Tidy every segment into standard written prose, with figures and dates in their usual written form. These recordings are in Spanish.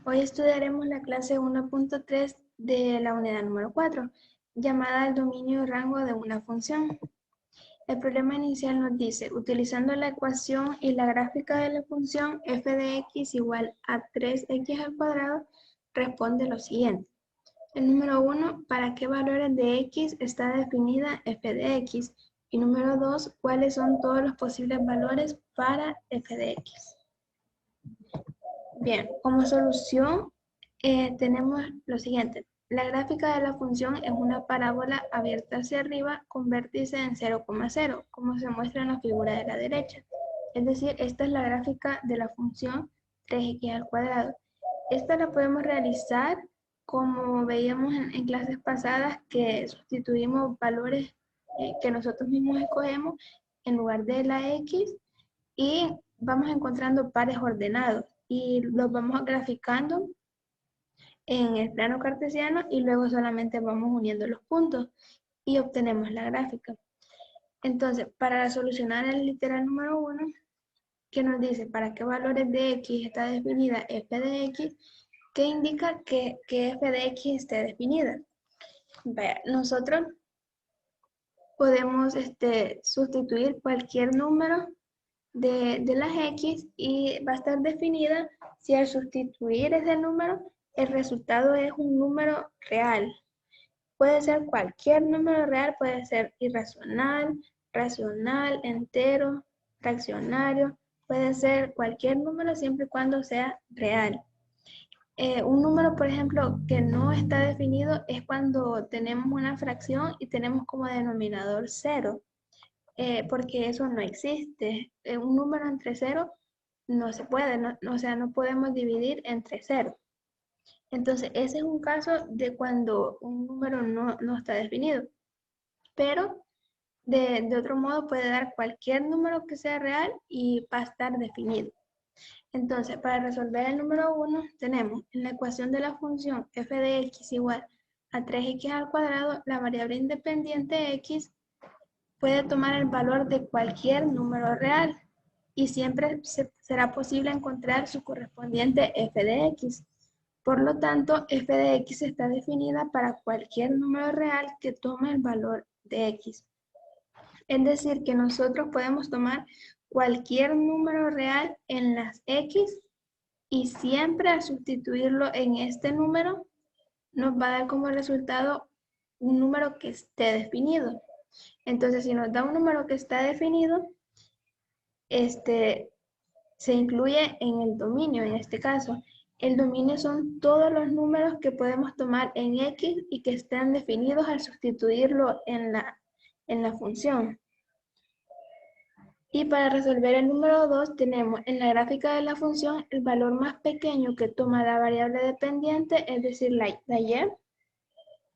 Hoy estudiaremos la clase 1.3 de la unidad número 4, llamada el dominio y rango de una función. El problema inicial nos dice, utilizando la ecuación y la gráfica de la función f de x igual a 3x al cuadrado, responde lo siguiente. El número 1, ¿para qué valores de x está definida f de x? Y número 2, ¿cuáles son todos los posibles valores para f de x? Bien, como solución tenemos lo siguiente. La gráfica de la función es una parábola abierta hacia arriba con vértice en 0,0, como se muestra en la figura de la derecha. Es decir, esta es la gráfica de la función 3x al cuadrado. Esta la podemos realizar como veíamos en clases pasadas, que sustituimos valores que nosotros mismos escogemos en lugar de la x y vamos encontrando pares ordenados y los vamos graficando en el plano cartesiano y luego solamente vamos uniendo los puntos y obtenemos la gráfica. Entonces, para solucionar el literal número 1, que nos dice para qué valores de x está definida f de x, que indica que f de x esté definida. Vaya, nosotros podemos sustituir cualquier número de las x y va a estar definida si al sustituir ese número el resultado es un número real. Puede ser cualquier número real, puede ser irracional, racional, entero, fraccionario, puede ser cualquier número siempre y cuando sea real. Un número, por ejemplo, que no está definido es cuando tenemos una fracción y tenemos como denominador 0. Porque eso no existe. Un número entre cero no se puede, o sea, no podemos dividir entre cero. Entonces, ese es un caso de cuando un número no está definido. Pero de otro modo puede dar cualquier número que sea real y va a estar definido. Entonces, para resolver el número 1, tenemos en la ecuación de la función f de x igual a 3x al cuadrado, la variable independiente x puede tomar el valor de cualquier número real y siempre será posible encontrar su correspondiente f de x. Por lo tanto, f de x está definida para cualquier número real que tome el valor de x. Es decir, que nosotros podemos tomar cualquier número real en las x y siempre al sustituirlo en este número nos va a dar como resultado un número que esté definido. Entonces, si nos da un número que está definido, se incluye en el dominio, en este caso. El dominio son todos los números que podemos tomar en X y que estén definidos al sustituirlo en la función. Y para resolver el número 2 tenemos en la gráfica de la función el valor más pequeño que toma la variable dependiente, es decir, la y,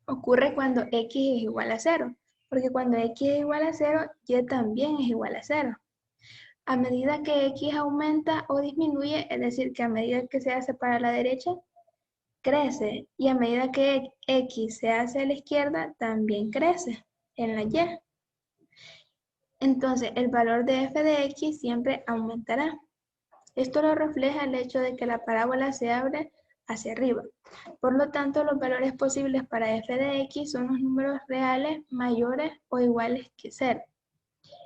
ocurre cuando x es igual a 0, porque cuando x es igual a 0, y también es igual a 0. A medida que x aumenta o disminuye, es decir, que a medida que se hace para la derecha, crece, y a medida que x se hace a la izquierda, también crece en la y. Entonces, el valor de f de x siempre aumentará. Esto lo refleja el hecho de que la parábola se abre hacia arriba. Por lo tanto, los valores posibles para f de x son los números reales mayores o iguales que 0.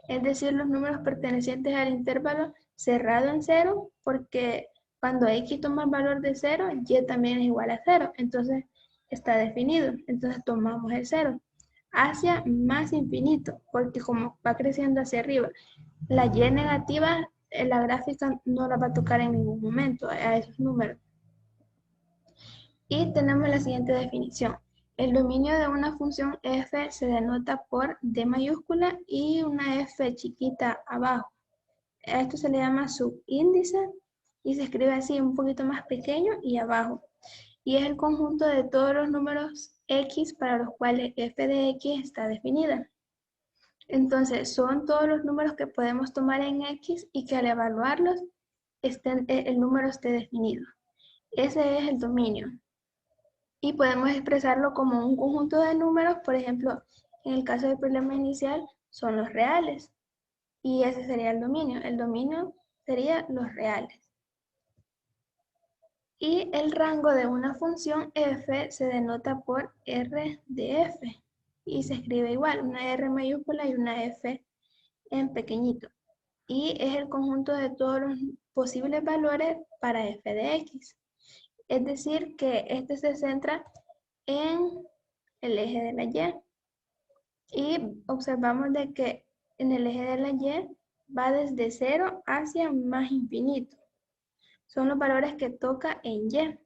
Es decir, los números pertenecientes al intervalo cerrado en 0, porque cuando x toma el valor de 0, y también es igual a 0. Entonces, está definido. Entonces, tomamos el 0 hacia más infinito, porque como va creciendo hacia arriba, la y negativa, la gráfica no la va a tocar en ningún momento a esos números. Y tenemos la siguiente definición. El dominio de una función f se denota por d mayúscula y una f chiquita abajo. A esto se le llama subíndice y se escribe así un poquito más pequeño y abajo. Y es el conjunto de todos los números x para los cuales f de x está definida. Entonces, son todos los números que podemos tomar en x y que al evaluarlos el número esté definido. Ese es el dominio. Y podemos expresarlo como un conjunto de números, por ejemplo, en el caso del problema inicial, son los reales. Y ese sería el dominio. El dominio sería los reales. Y el rango de una función f se denota por r de f. Y se escribe igual, una r mayúscula y una f en pequeñito. Y es el conjunto de todos los posibles valores para f de x. Es decir, que este se centra en el eje de la y. Y observamos de que en el eje de la y va desde 0 hacia más infinito. Son los valores que toca en y.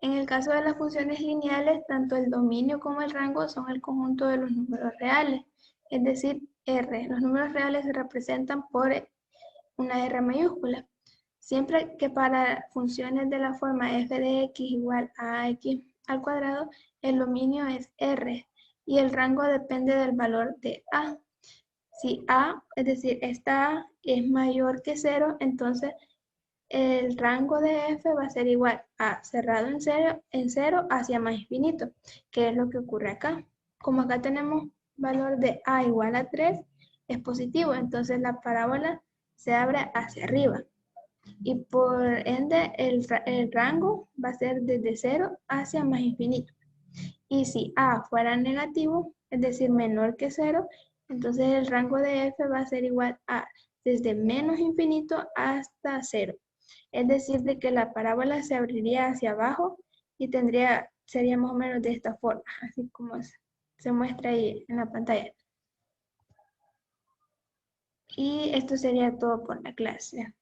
En el caso de las funciones lineales, tanto el dominio como el rango son el conjunto de los números reales, es decir, R. Los números reales se representan por una R mayúscula. Siempre que para funciones de la forma f de x igual a x al cuadrado, el dominio es R y el rango depende del valor de a. Si a, es decir, esta a es mayor que 0, entonces el rango de f va a ser igual a cerrado en 0 hacia más infinito, que es lo que ocurre acá. Como acá tenemos valor de a igual a 3, es positivo, entonces la parábola se abre hacia arriba. Y por ende el rango va a ser desde 0 hacia más infinito. Y si a fuera negativo, es decir, menor que 0, entonces el rango de f va a ser igual a desde menos infinito hasta 0. Es decir, de que la parábola se abriría hacia abajo y sería más o menos de esta forma, así como se muestra ahí en la pantalla. Y esto sería todo por la clase.